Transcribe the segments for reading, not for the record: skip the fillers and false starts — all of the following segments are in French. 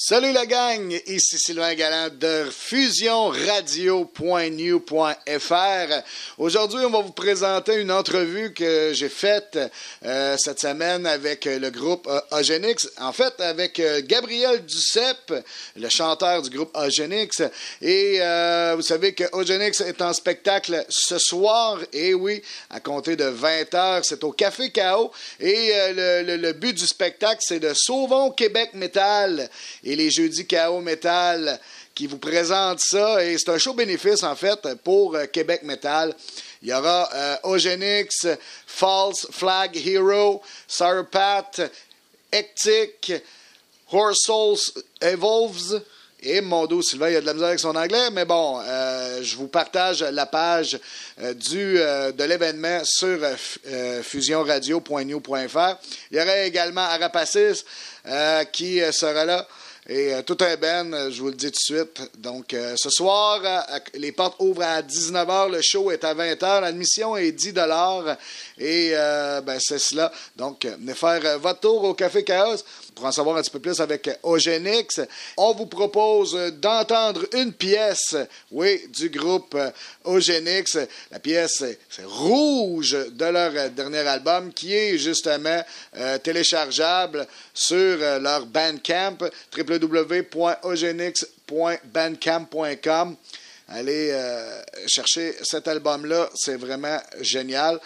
Salut la gang, ici Sylvain Galland de fusionradio.new.fr. Aujourd'hui, on va vous présenter une entrevue que j'ai faite cette semaine avec le groupe Eugenix. En fait, avec Gabriel Duceppe, le chanteur du groupe Eugenix. Et vous savez que Eugenix est en spectacle ce soir. Et oui, à compter de 20h, c'est au Café Chaos. Et le but du spectacle, c'est de Sauvons Québec Metal. Et les jeudis Chaos Metal qui vous présentent ça. Et c'est un show bénéfice, en fait, pour Québec Metal. Il y aura Eugenix, False Flag Hero, Sarpat, Hectic, Horse Souls Evolves. Et mon dos, Sylvain, il a de la misère avec son anglais, mais bon, je vous partage la page de l'événement sur fusionradio.new.fr. Il y aura également Arapacis qui sera là. Et tout un band, je vous le dis tout de suite. Donc, ce soir, les portes ouvrent à 19h. Le show est à 20h. L'admission est 10$. Et c'est cela. Donc, venez faire votre tour au Café Chaos pour en savoir un petit peu plus avec Eugenix. On vous propose d'entendre une pièce, oui, du groupe Eugenix. La pièce, c'est Rouge de leur dernier album qui est justement téléchargeable sur leur Bandcamp, www.eugenix.bandcamp.com. Allez chercher cet album-là, c'est vraiment génial.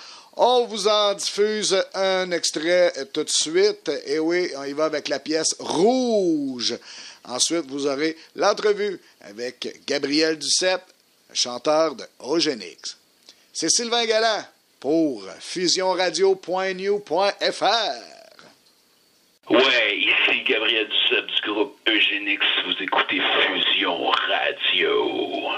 On vous en diffuse un extrait tout de suite. Et oui, on y va avec la pièce Rouge. Ensuite, vous aurez l'entrevue avec Gabriel Duceppe, chanteur de Eugenix. C'est Sylvain Galland pour fusionradio.new.fr. Ouais, ici Gabriel Duceppe du groupe Eugenix. Vous écoutez Fusion Radio.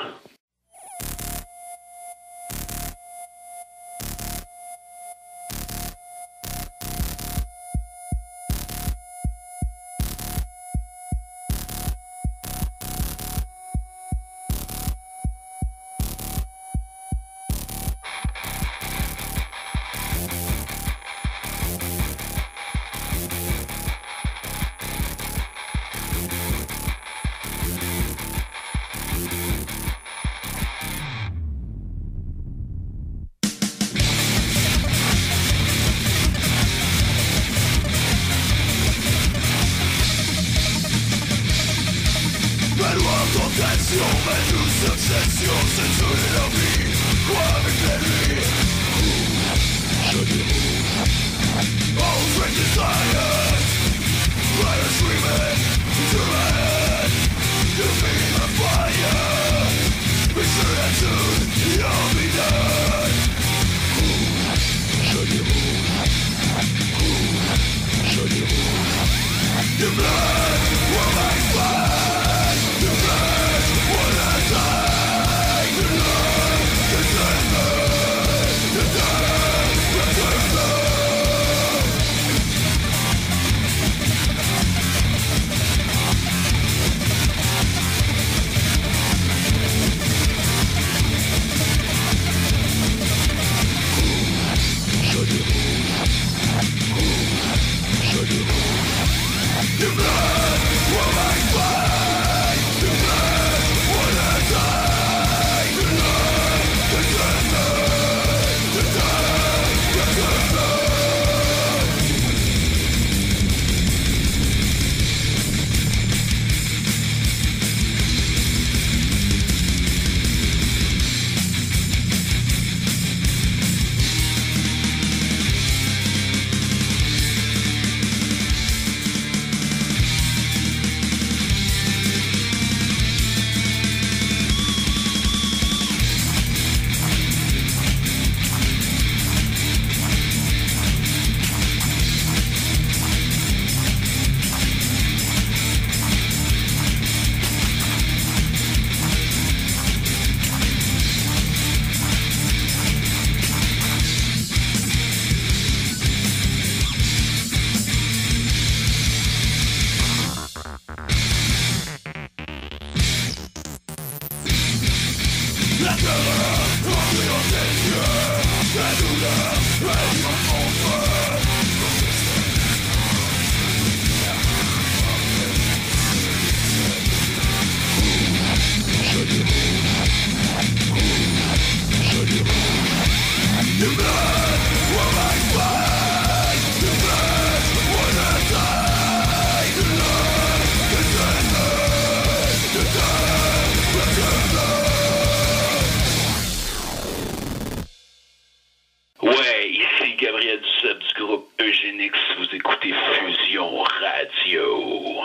Eugénix, vous écoutez Fusion Radio.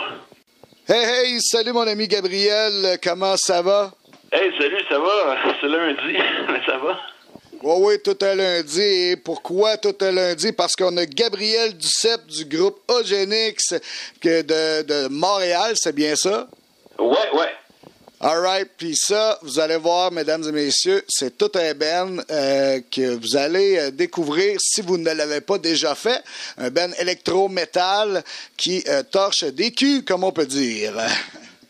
Hey, salut mon ami Gabriel, comment ça va? Hey, salut, ça va? C'est lundi, mais ça va? Oui, tout est lundi. Et pourquoi tout est lundi? Parce qu'on a Gabriel Duceppe du groupe Eugénix de Montréal, c'est bien ça? Ouais. All right, puis ça, vous allez voir, mesdames et messieurs, c'est tout un band que vous allez découvrir si vous ne l'avez pas déjà fait. Un band électro-métal qui torche des culs, comme on peut dire.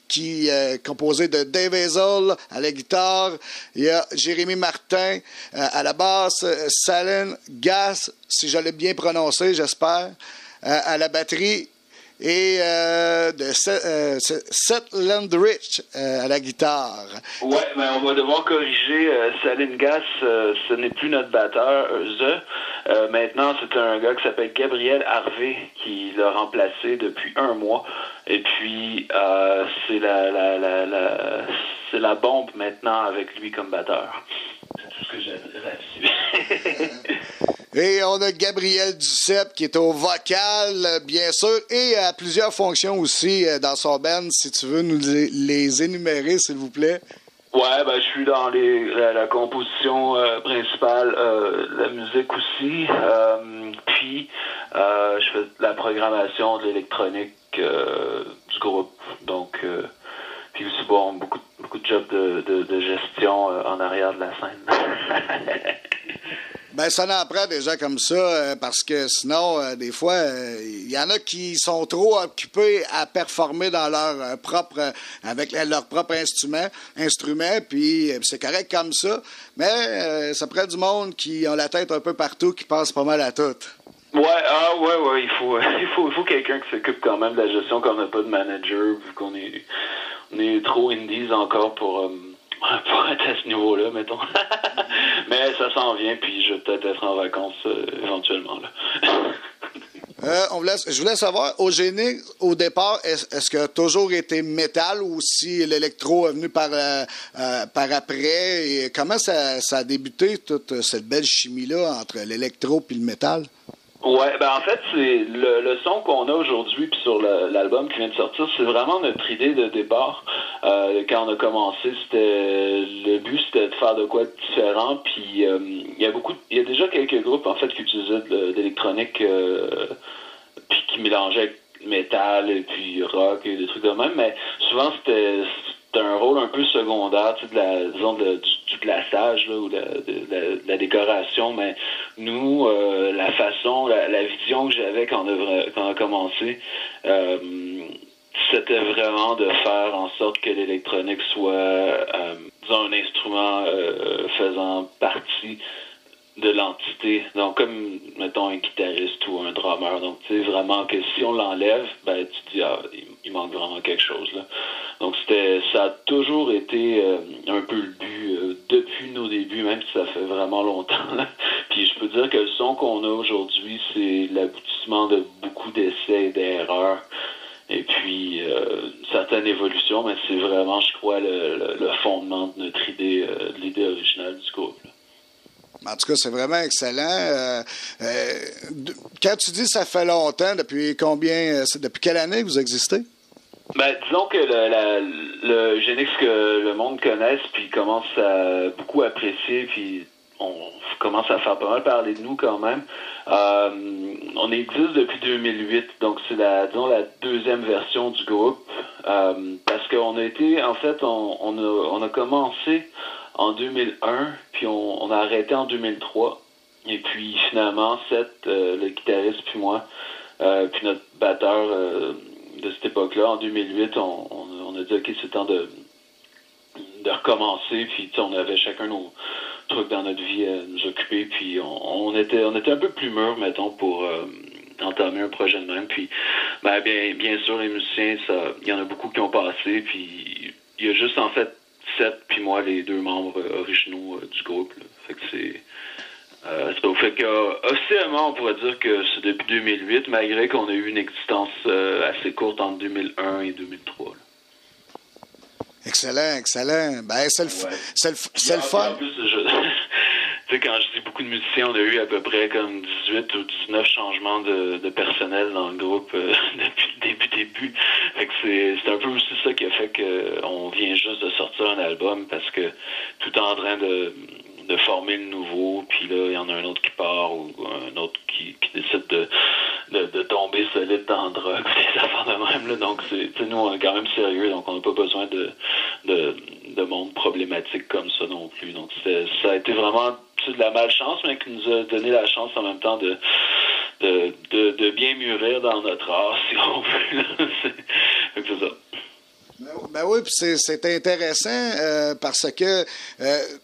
Qui est composé de Dave Hazel à la guitare, il y a Jérémy Martin à la basse, Salen Gas, si je l'ai bien prononcé, j'espère, à la batterie, et de Seth Landrich à la guitare. Ouais, mais on va devoir corriger. Salen Gas, ce n'est plus notre batteur, maintenant, c'est un gars qui s'appelle Gabriel Harvey qui l'a remplacé depuis 1 mois. Et puis, c'est la bombe maintenant avec lui comme batteur. C'est tout ce que j'aimerais là-dessus. Et on a Gabriel Duceppe qui est au vocal, bien sûr, et à plusieurs fonctions aussi dans son band. Si tu veux nous les énumérer, s'il vous plaît. Ouais, ben je suis dans la composition principale, la musique aussi. Puis je fais de la programmation de l'électronique du groupe. Donc puis aussi bon, beaucoup de jobs de gestion en arrière de la scène. Ben, ça en prend des gens comme ça, parce que sinon, des fois, il y en a qui sont trop occupés à performer dans leur propre, avec leur propre instrument, puis c'est correct comme ça, mais ça prend du monde qui ont la tête un peu partout, qui passe pas mal à tout. Ouais, il faut quelqu'un qui s'occupe quand même de la gestion, qu'on n'a pas de manager, vu qu'on est trop indies encore pour être à ce niveau-là, mettons. Mais ça s'en vient, puis je vais peut-être être en vacances éventuellement. Là. Je voulais savoir, Eugénix, au départ, est-ce que a toujours été métal ou si l'électro est venu par après? Et comment ça a débuté, toute cette belle chimie-là entre l'électro et le métal? Ouais, ben en fait, c'est le son qu'on a aujourd'hui puis sur l'album qui vient de sortir, c'est vraiment notre idée de départ. Quand on a commencé, le but c'était de faire de quoi de différent. Puis il y a déjà quelques groupes en fait qui utilisaient de l'électronique puis qui mélangeaient avec métal et puis rock et des trucs de même, mais souvent c'était un rôle un peu secondaire, tu sais, du glaçage là, ou de la décoration, mais nous, la façon, la vision que j'avais quand on a commencé, c'était vraiment de faire en sorte que l'électronique soit, disons, un instrument faisant partie de l'entité. Donc, comme, mettons, un guitariste ou un drummer. Donc, tu sais, vraiment que si on l'enlève, ben, tu te dis, il manque vraiment quelque chose, là. Donc, ça a toujours été un peu le but depuis nos débuts, même si ça fait vraiment longtemps, là. Puis, je peux dire que le son qu'on a aujourd'hui, c'est l'aboutissement de beaucoup d'essais et d'erreurs. Et puis, certaines évolutions, mais c'est vraiment, je crois, le fondement de notre idée, de l'idée originale du groupe, là. En tout cas, c'est vraiment excellent. Quand tu dis ça fait longtemps, depuis quelle année que vous existez? Ben, disons que le Eugénix que le monde connaisse, puis commence à beaucoup apprécier, puis on commence à faire pas mal parler de nous quand même. On existe depuis 2008, donc c'est la deuxième version du groupe. Parce qu'on a été, en fait, on a commencé en 2001, puis on a arrêté en 2003. Et puis finalement, Seth, le guitariste, puis moi, puis notre batteur de cette époque-là, en 2008, on a dit, OK, c'est temps de recommencer. Puis on avait chacun nos trucs dans notre vie à nous occuper. Puis on était un peu plus mûrs, mettons, pour entamer un projet de même. Puis ben, bien sûr, les musiciens, il y en a beaucoup qui ont passé. Puis il y a juste, en fait, Seth puis moi, les deux membres originaux du groupe, là. Fait que c'est ça fait qu'officiellement, on pourrait dire que c'est depuis 2008, malgré qu'on a eu une existence assez courte entre 2001 et 2003. Là. Excellent. Ben, c'est le fun. En plus, tu sais, quand je dis beaucoup de musiciens, on a eu à peu près comme 18 ou 19 changements de personnel dans le groupe depuis le début. Fait que c'est un peu aussi ça qui a fait qu'on vient juste de sortir un album, parce que tout est en train de former le nouveau, puis là, il y en a un autre qui part, ou un autre qui décide de tomber solide dans la drogue, des affaires de même, là. Donc, nous, on est quand même sérieux, donc on n'a pas besoin de monde problématique comme ça non plus. Donc, ça a été vraiment de la malchance, mais qui nous a donné la chance en même temps de bien mûrir dans notre art, si on veut. C'est ça. Ben oui, puis c'est intéressant parce que,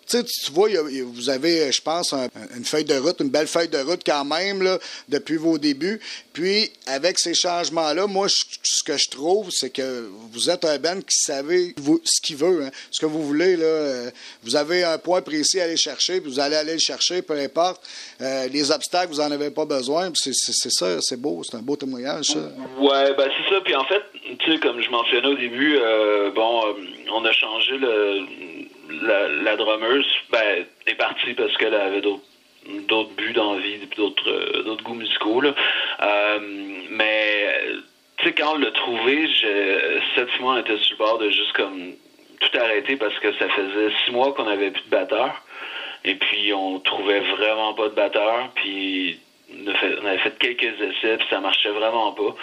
tu vois, vous avez, je pense, une feuille de route, une belle feuille de route quand même, là, depuis vos débuts. Puis, avec ces changements-là, moi, ce que je trouve, c'est que vous êtes un band qui savez ce qu'il veut, hein, ce que vous voulez, là. Vous avez un point précis à aller chercher, puis vous allez aller le chercher, peu importe. Les obstacles, vous n'en avez pas besoin. C'est ça, c'est beau, c'est un beau témoignage, ça. Ouais, ben c'est ça. Puis en fait, tu sais, comme je mentionnais au début, on a changé la drummeuse. Ben, est partie parce qu'elle avait d'autres buts dans la vie, d'autres goûts musicaux, là. Mais, tu sais, quand on l'a trouvé, 7 mois, on était sur le bord de juste comme tout arrêter, parce que ça faisait 6 mois qu'on avait plus de batteur. Et puis, on trouvait vraiment pas de batteur. Puis, on avait fait quelques essais, puis ça marchait vraiment pas.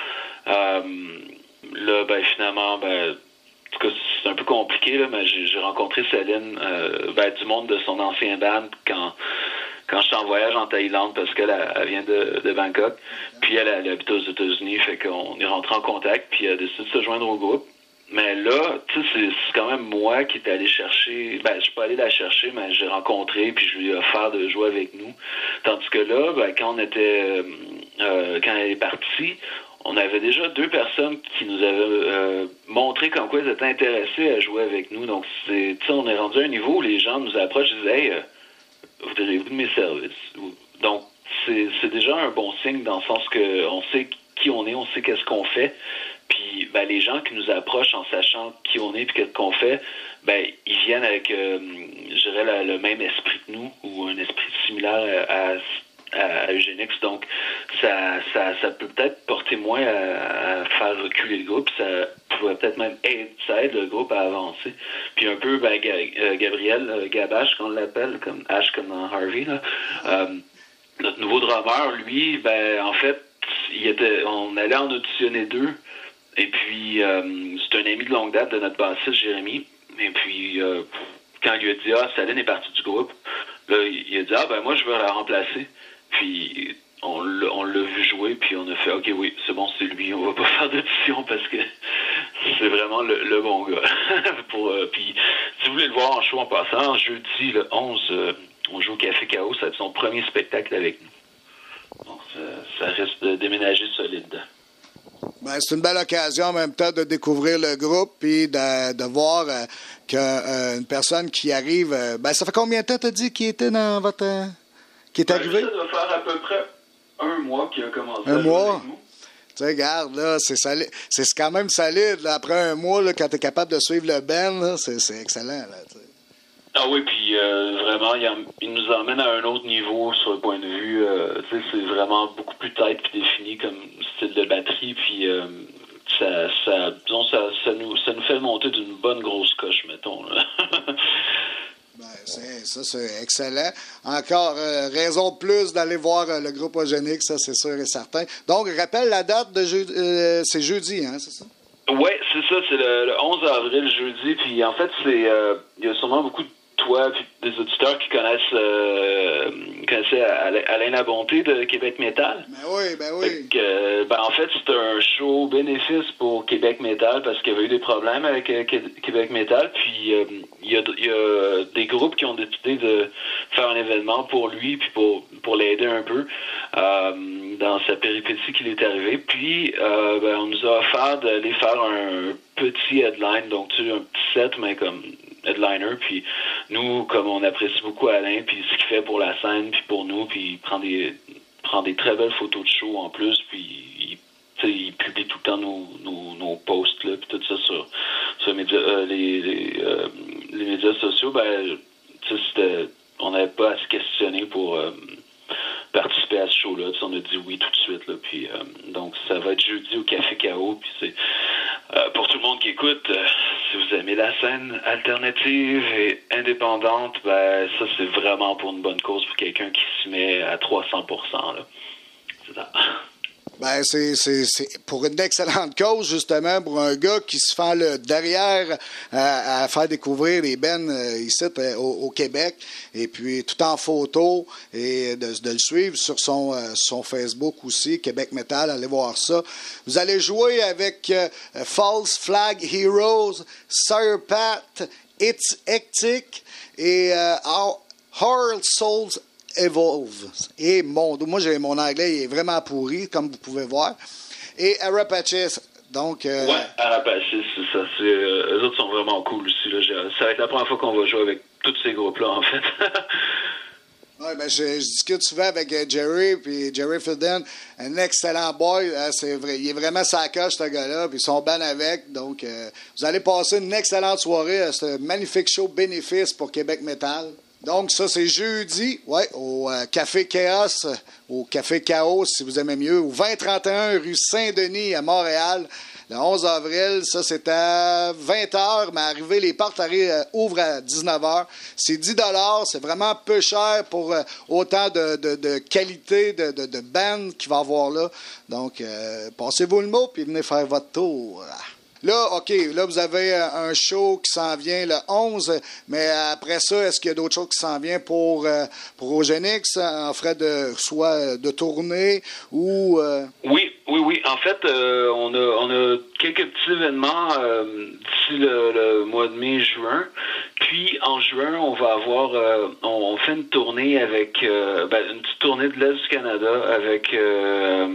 Là, ben, finalement, ben, en tout cas, c'est un peu compliqué, là, mais j'ai rencontré Céline, du monde de son ancien band quand j'étais en voyage en Thaïlande, parce qu'elle elle vient de Bangkok. Puis elle habite aux États-Unis, fait qu'on est rentré en contact, puis elle a décidé de se joindre au groupe. Mais là, tu sais, c'est quand même moi qui étais allé chercher. Ben, je suis pas allé la chercher, mais j'ai rencontré, puis je lui ai offert de jouer avec nous. Tandis que là, ben, quand elle est partie, on avait déjà 2 personnes qui nous avaient montré comme quoi ils étaient intéressés à jouer avec nous. Donc, tu sais, on est rendu à un niveau où les gens nous approchent et disent « Hey, voudriez-vous de mes services? » Donc, c'est déjà un bon signe, dans le sens que on sait qui on est, on sait qu'est-ce qu'on fait. Puis, ben, les gens qui nous approchent en sachant qui on est et qu'est-ce qu'on fait, ben, ils viennent avec, je dirais, le même esprit que nous, ou un esprit similaire à Eugénix. Donc, ça peut peut-être porter moins à faire reculer le groupe. Ça pourrait peut-être même ça aide le groupe à avancer. Puis un peu, ben, Gabriel Gabache, qu'on l'appelle, comme Ash comme dans Harvey, là, notre nouveau drummer, lui, ben, en fait, on allait en auditionner 2. Et puis, c'est un ami de longue date de notre bassiste, Jérémy. Et puis, quand il lui a dit « Ah, Céline est partie du groupe », là, il a dit « Ah, ben moi, je veux la remplacer. » Puis, on l'a vu jouer, puis on a fait « Ok, oui, c'est bon, c'est lui, on va pas faire d'audition parce que c'est vraiment le bon gars. » Puis, si vous voulez le voir en show en passant, jeudi, le 11, on joue au Café Chaos, ça va être son premier spectacle avec nous. Donc, ça risque de déménager solide. Ben, c'est une belle occasion en même temps de découvrir le groupe puis de voir qu'une personne qui arrive... ben, ça fait combien de temps t'as dit qu'il était dans votre... qui est arrivé? Ça doit faire à peu près 1 mois qu'il a commencé un mois? Tu sais, regarde, là, c'est quand même solide. Là, après 1 mois, là, quand t'es capable de suivre le band, là, c'est excellent. Là, t'sais. Ah oui, puis vraiment, il nous emmène à un autre niveau sur le point de vue. C'est vraiment beaucoup plus tight et défini comme style de batterie. Puis ça nous fait monter d'une bonne grosse coche, mettons. Là. Ben, c'est excellent. Encore raison de plus d'aller voir le groupe Eugénix, ça, c'est sûr et certain. Donc, rappelle la date de c'est jeudi, hein, c'est ça? Oui, c'est ça, c'est le 11 avril, jeudi. Puis en fait, il y a sûrement beaucoup de toi puis des auditeurs qui connaissaient Alain Labonté de Québec Metal. Ben oui. En fait, c'est un show bénéfice pour Québec Metal parce qu'il y avait eu des problèmes avec Québec Metal. Puis il y a des groupes qui ont décidé de faire un événement pour lui puis pour l'aider un peu dans sa péripétie qu'il est arrivé. Puis on nous a offert d'aller faire un petit headline, donc tu sais, un petit set, mais comme headliner, puis nous, comme on apprécie beaucoup Alain, puis ce qu'il fait pour la scène, puis pour nous, puis il prend des très belles photos de show en plus, puis il publie tout le temps nos posts, là, puis tout ça sur les médias sociaux, ben, c'était on n'avait pas à se questionner pour participer à ce show-là. On a dit oui tout de suite. Là, puis, donc, ça va être jeudi au Café K.O. Puis c'est pour tout le monde qui écoute, si vous aimez la scène alternative et indépendante, ben ça, c'est vraiment pour une bonne cause, pour quelqu'un qui s'y met à 300%. Là. C'est ça. Ben, c'est pour une excellente cause, justement, pour un gars qui se fait le derrière à faire découvrir les bands ici au Québec, et puis tout en photo, et de le suivre sur son Facebook aussi, Québec Metal, allez voir ça. Vous allez jouer avec False Flag Heroes, Sire Pat, It's Hectic et Hard Souls Evolve. Et moi, mon anglais il est vraiment pourri, comme vous pouvez voir. Et Arapaches. Donc, ouais, Arapaches, c'est ça. Eux autres sont vraiment cool aussi. Là. Ça va être la première fois qu'on va jouer avec tous ces groupes-là, en fait. Oui, ben je discute souvent avec Jerry, puis Jerry Filden, un excellent boy. C'est vrai, il est vraiment sa coche, ce gars-là, puis ils sont ban avec. Donc, vous allez passer une excellente soirée à ce magnifique show bénéfice pour Québec Metal. Donc, ça, c'est jeudi, ouais, au Café Chaos, au Café Chaos, si vous aimez mieux, au 2031 rue Saint-Denis à Montréal, le 11 avril. Ça, c'est à 20h, mais les portes ouvrent à 19h. C'est 10 $, c'est vraiment peu cher pour autant de qualité de band qu'il va y avoir là. Donc, passez-vous le mot, puis venez faire votre tour. Là, OK, là, vous avez un show qui s'en vient le 11, mais après ça, est-ce qu'il y a d'autres choses qui s'en viennent pour Eugenix, en frais soit de tournée ou... Oui. En fait, on a quelques petits événements d'ici le mois de mai-juin. Puis, en juin, on va avoir... on fait une tournée avec... une petite tournée de l'Est du Canada avec un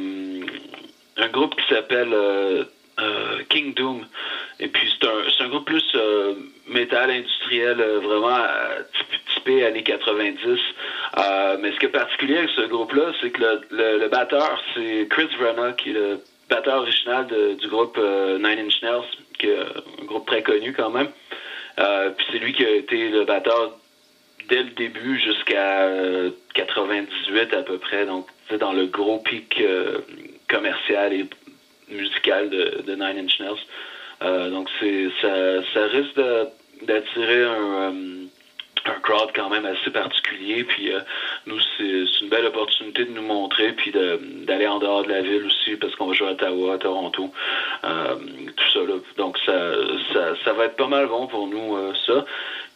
groupe qui s'appelle... King Doom. Et puis c'est un groupe plus métal industriel, vraiment typé années 90. Mais ce qui est particulier avec ce groupe-là, c'est que le batteur, c'est Chris Vrenna, qui est le batteur original du groupe Nine Inch Nails, qui est un groupe très connu quand même. Puis c'est lui qui a été le batteur dès le début jusqu'à 98 à peu près. Donc c'est dans le gros pic commercial et musical de Nine Inch Nails. Donc ça risque d'attirer un crowd quand même assez particulier. Puis nous, c'est une belle opportunité de nous montrer, puis d'aller en dehors de la ville aussi, parce qu'on va jouer à Ottawa, à Toronto, tout ça là. Donc ça va être pas mal bon pour nous, ça.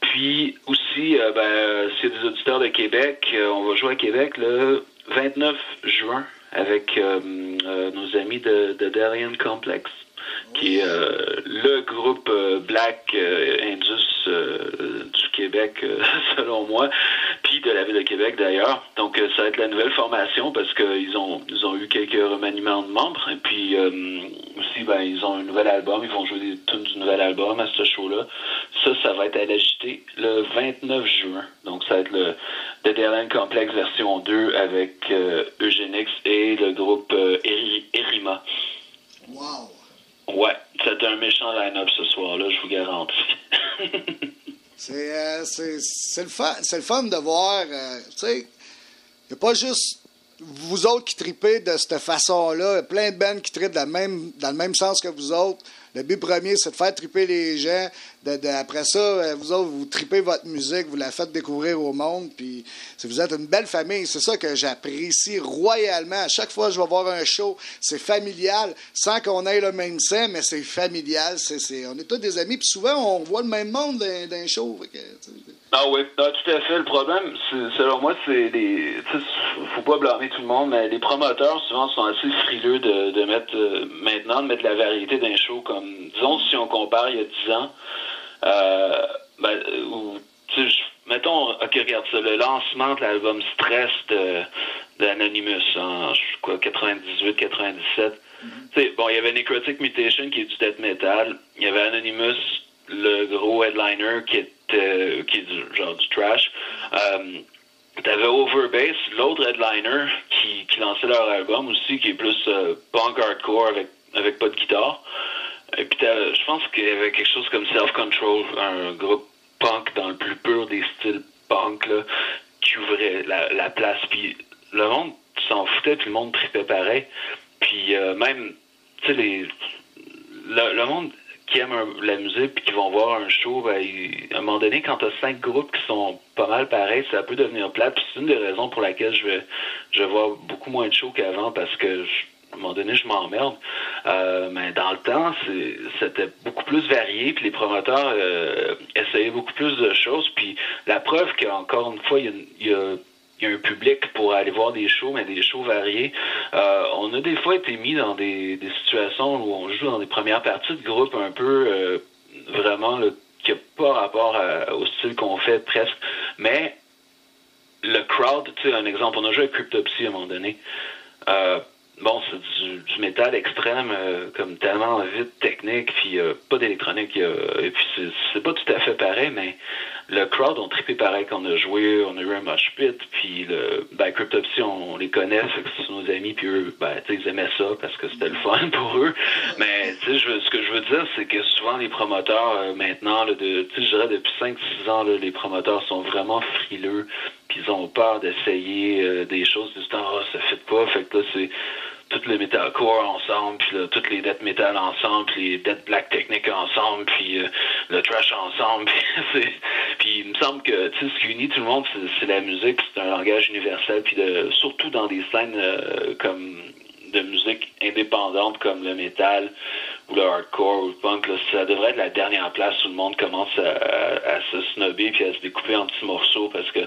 Puis aussi, s'il y a des auditeurs de Québec, on va jouer à Québec le 29 juin avec nos amis de Darian Complex, qui est le groupe Black Indus du Québec, selon moi, puis de la ville de Québec d'ailleurs. Donc ça va être la nouvelle formation parce qu'ils ont eu quelques remaniements de membres. Et puis aussi, ils ont un nouvel album. Ils vont jouer des tunes du nouvel album à ce show-là. Ça va être à la JT le 29 juin. Donc ça va être le Darian Complex version 2 avec Eugenix et le groupe Erima. Wow! Ouais, c'est un méchant line-up ce soir-là, je vous garantis. C'est le fun de voir, tu sais, il n'y a pas juste vous autres qui tripez de cette façon-là, il y a plein de bands qui trippent dans le même sens que vous autres. Le but premier, c'est de faire triper les gens. Après ça, vous autres, vous tripez votre musique, vous la faites découvrir au monde. Puis vous êtes une belle famille. C'est ça que j'apprécie royalement. À chaque fois que je vais voir un show, c'est familial, sans qu'on ait le même sang, mais c'est familial. On est tous des amis. Puis souvent, on voit le même monde dans un show. Ah oui, tout à fait. Le problème, selon moi, c'est faut pas blâmer tout le monde, mais les promoteurs, souvent, sont assez frileux de mettre de la variété d'un show comme, disons, si on compare il y a 10 ans, mettons, ok, regarde ça, le lancement de l'album Stress d'Anonymous en 98-97. Bon, il y avait Necrotic Mutation qui est du death metal, il y avait Anonymous, le gros headliner qui est du trash. T'avais Overbass, l'autre headliner qui lançait leur album aussi, qui est plus punk hardcore avec pas de guitare. Et puis je pense qu'il y avait quelque chose comme Self Control, un groupe punk dans le plus pur des styles punk là, qui ouvrait la place. Puis le monde s'en foutait, puis le monde tripait pareil. Puis même, tu sais, le monde qui aiment la musique puis qui vont voir un show, ben, à un moment donné, quand t'as 5 groupes qui sont pas mal pareils, ça peut devenir plate. Puis c'est une des raisons pour laquelle je vais voir beaucoup moins de shows qu'avant, parce que à un moment donné, je m'emmerde. Mais dans le temps, c'était beaucoup plus varié, puis les promoteurs essayaient beaucoup plus de choses. Puis la preuve qu'encore une fois, il y a un public pour aller voir des shows, mais des shows variés. On a des fois été mis dans des situations où on joue dans des premières parties de groupe un peu vraiment là, qui n'a pas rapport au style qu'on fait presque. Mais le crowd, tu sais, un exemple, on a joué avec Cryptopsy à un moment donné. Bon, c'est du métal extrême, comme tellement vite, technique, puis pas d'électronique, et puis c'est pas tout à fait pareil, mais le crowd ont trippé pareil quand on a joué, on a eu un mosh pit, puis Cryptopsy, on les connaît, c'est nos amis, puis eux, ils aimaient ça parce que c'était le fun pour eux, mais tu sais, ce que je veux dire, c'est que souvent les promoteurs, maintenant, là, je dirais depuis 5-6 ans, là, les promoteurs sont vraiment frileux, puis ils ont peur d'essayer des choses, du temps, ça fait pas, fait que là, c'est tout le metalcore ensemble, puis là, toutes les death metal ensemble, puis les death black technique ensemble, puis le trash ensemble. Puis il me semble que ce qui unit tout le monde, c'est la musique, c'est un langage universel, puis surtout dans des scènes comme de musique indépendante comme le metal ou le hardcore ou le punk, là, ça devrait être la dernière place où le monde commence à se snobber puis à se découper en petits morceaux, parce que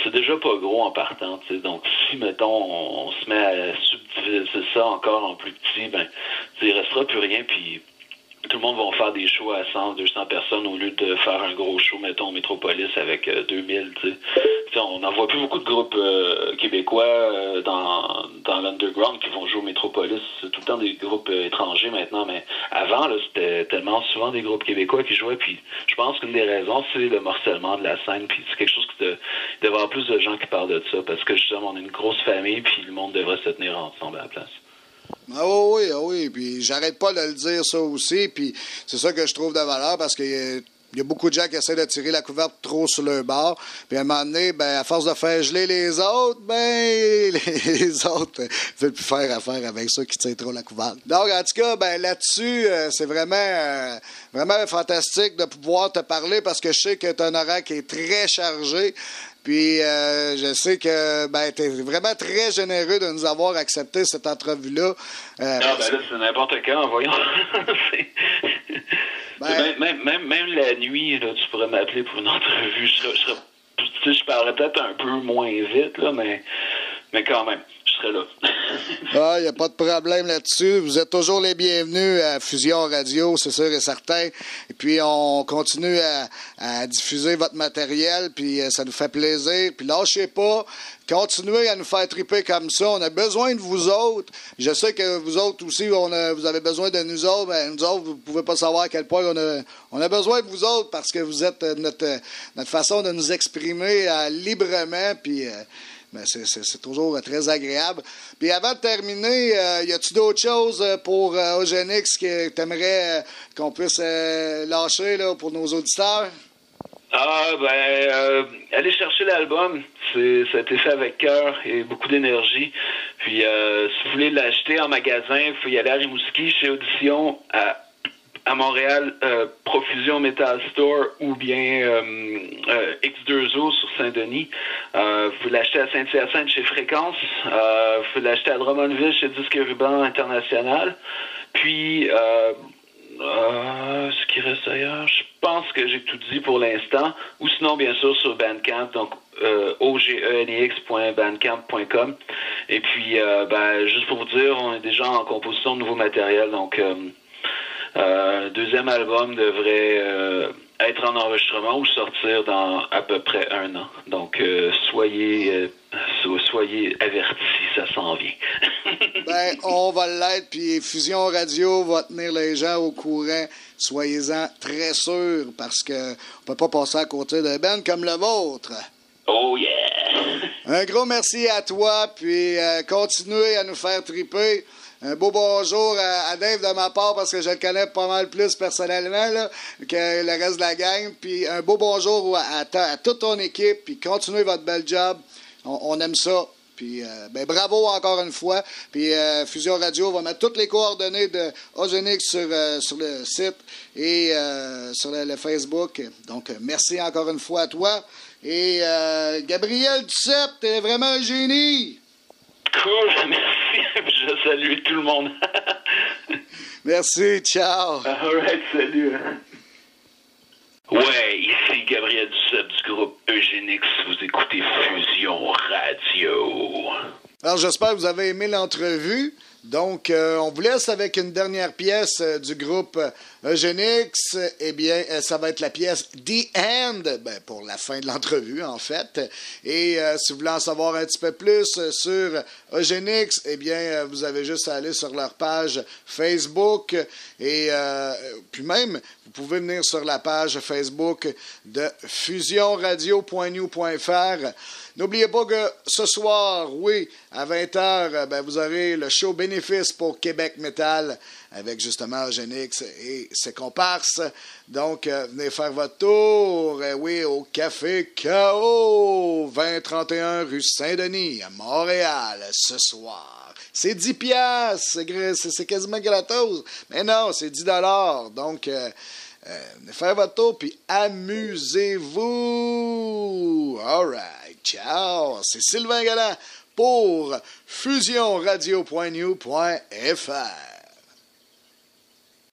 c'est déjà pas gros en partant, t'sais. Donc si mettons on se met à subdiviser ça encore en plus petit, ben il restera plus rien, puis tout le monde va faire des shows à 100, 200 personnes au lieu de faire un gros show, mettons, au Métropolis avec 2000, tu sais. On n'en voit plus beaucoup de groupes québécois dans l'underground qui vont jouer au Métropolis. C'est tout le temps des groupes étrangers maintenant, mais avant, là, c'était tellement souvent des groupes québécois qui jouaient, puis je pense qu'une des raisons, c'est le morcellement de la scène, puis c'est quelque chose il devrait y avoir plus de gens qui parlent de ça, parce que justement, on est une grosse famille, puis le monde devrait se tenir ensemble à la place. Ah oui, puis j'arrête pas de le dire ça aussi, puis c'est ça que je trouve de valeur, parce que il y a beaucoup de gens qui essaient de tirer la couverte trop sur leur bord. Puis à un moment donné, ben, à force de faire geler les autres, ben, les autres veulent plus faire affaire avec ça qui tirent trop la couverte. Donc, en tout cas, ben, là-dessus, c'est vraiment, vraiment fantastique de pouvoir te parler, parce que je sais que tu as un horaire qui est très chargé. Puis je sais que tu es vraiment très généreux de nous avoir accepté cette entrevue-là. Là, c'est n'importe quand, voyons. Même la nuit, là, tu pourrais m'appeler pour une entrevue. Je parlerais peut-être un peu moins vite, là, mais quand même, je serais là. Il n'y a pas de problème là-dessus. Vous êtes toujours les bienvenus à Fusion Radio, c'est sûr et certain. Et puis, on continue à diffuser votre matériel, puis ça nous fait plaisir. Puis, lâchez pas. Continuez à nous faire triper comme ça. On a besoin de vous autres. Je sais que vous autres aussi, vous avez besoin de nous autres. Ben, nous autres, vous ne pouvez pas savoir à quel point on a besoin de vous autres, parce que vous êtes notre façon de nous exprimer librement. Puis, c'est toujours très agréable. Puis avant de terminer, y a-tu d'autres choses pour Eugenix que tu aimerais qu'on puisse lâcher là, pour nos auditeurs? Allez chercher l'album. Ça a été fait avec cœur et beaucoup d'énergie. Puis si vous voulez l'acheter en magasin, il faut y aller à Rimouski chez Audition, à Montréal, Profusion Metal Store, ou bien X2O sur Saint-Denis. Vous pouvez l'acheter à Saint-Hyacinthe chez Fréquence. Vous pouvez l'acheter à Drummondville chez Disque Ruban International. Puis, ce qui reste ailleurs, je pense que j'ai tout dit pour l'instant. Ou sinon, bien sûr, sur Bandcamp, donc ogenix.bandcamp.com. Et puis, juste pour vous dire, on est déjà en composition de nouveau matériel, donc deuxième album devrait être en enregistrement ou sortir dans à peu près 1 an. Donc, soyez avertis, ça s'en vient. On va l'être, puis Fusion Radio va tenir les gens au courant. Soyez-en très sûrs, parce qu'on peut pas passer à côté d'un band comme le vôtre. Oh yeah! Un gros merci à toi, puis continuez à nous faire triper. un beau bonjour à Dave de ma part parce que je le connais pas mal plus personnellement là, que le reste de la gang. Puis un beau bonjour à toute ton équipe. Puis continuez votre bel job. On aime ça. Puis bravo encore une fois. Puis Fusion Radio va mettre toutes les coordonnées de Ogenix sur le site et sur le Facebook. Donc merci encore une fois à toi. Et Gabriel Duceppe, t'es vraiment un génie. Cool, merci. Je salue tout le monde. Merci, ciao. All right, salut. Ouais, ici Gabriel Duceppe du groupe Eugénix. Vous écoutez Fusion Radio. Alors, j'espère que vous avez aimé l'entrevue. Donc, on vous laisse avec une dernière pièce du groupe Eugénix. Eh bien, ça va être la pièce The End, pour la fin de l'entrevue, en fait. Et si vous voulez en savoir un petit peu plus sur Eugénix, eh bien, vous avez juste à aller sur leur page Facebook. Et puis même, vous pouvez venir sur la page Facebook de fusionradio.new.fr. N'oubliez pas que ce soir, oui, à 20h, vous aurez le show bénéfice pour Québec Metal avec justement Eugénix et ses comparses. Donc, venez faire votre tour, oui, au Café KO, 2031 rue Saint-Denis, à Montréal, ce soir. C'est 10 piastres, c'est quasiment gratos. Mais non, c'est 10 $. Donc, venez faire votre tour, puis amusez-vous. All right. Ciao, c'est Sylvain Galland pour fusionradio.new.fr.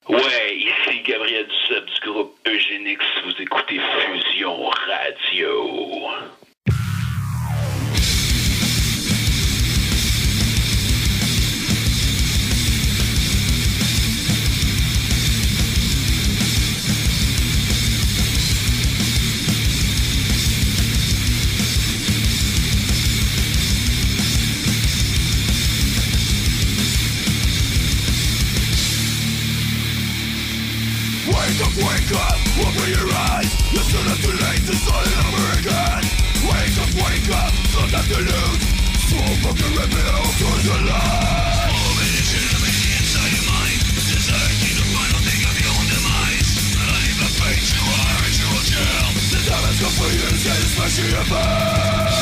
Ouais, ici Gabriel Duceppe du groupe Eugénix. Vous écoutez Fusion Radio. Wake up, open your eyes. You're still not too late to start it over again. Wake up, something to lose. Small fucking rebel towards your life. All of it is inside your mind. Deserting the final thing of your own demise. Life of fate, you are a true jail. The time has come for you to get smashing your face.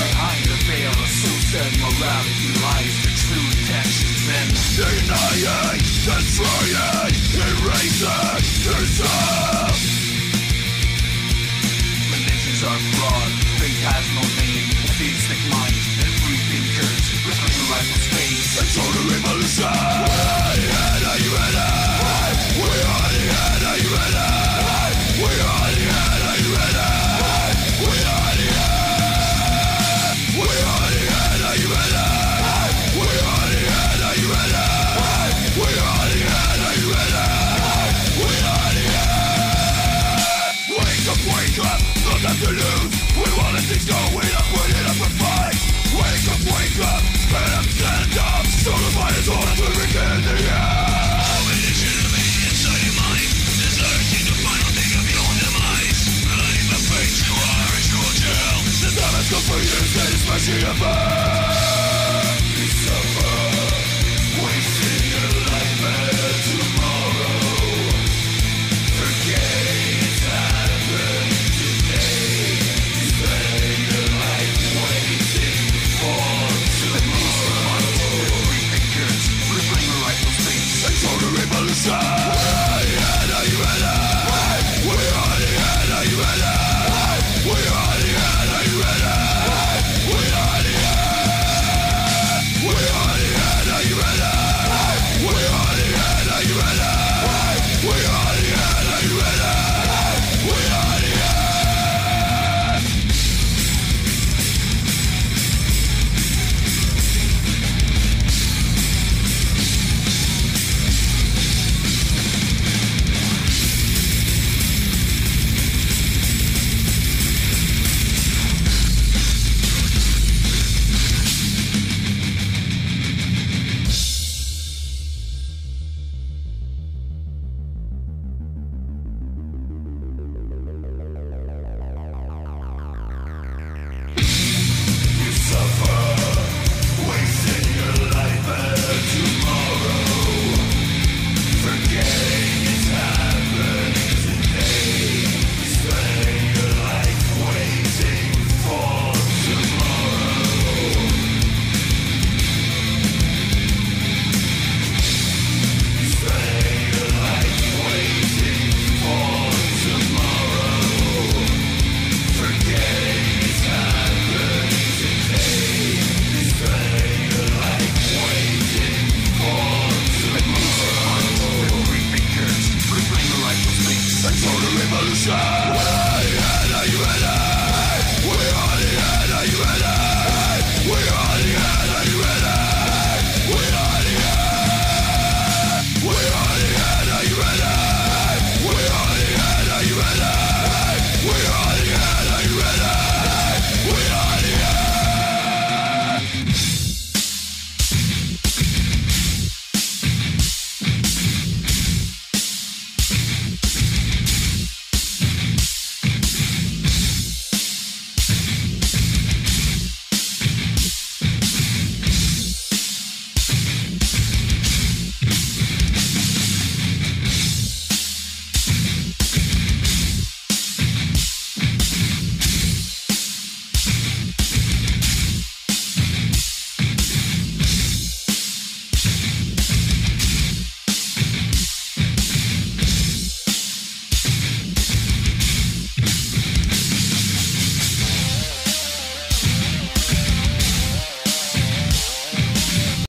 Behind the veil of so-said morality lies the true intentions then. Denying, destroying, erasing yourself. Religions are fraud, faith has no name. Atheistic minds and free thinkers with a new life of space. A total revolution. Are you ready? We are the end, are you ready? We are the end, are you ready? We are the end. We are the end, are you ready? We are the end, are you ready? We are the end, are you ready? We are the end. Wake up, nothing to lose. We want to things going up, put it up and fight. Wake up, stand up. So the fight is on, we're in the end. All it is enemy inside your mind. Deserting the final thing of your own demise. Life of fate, you are a true jail. The time has come for you to stay smashing your face. You suffer, wasting your life and tomorrow. Forgetting it's happened today. You spend your life waiting for tomorrow. Free thinkers, rippling a rifle space. A total revolution.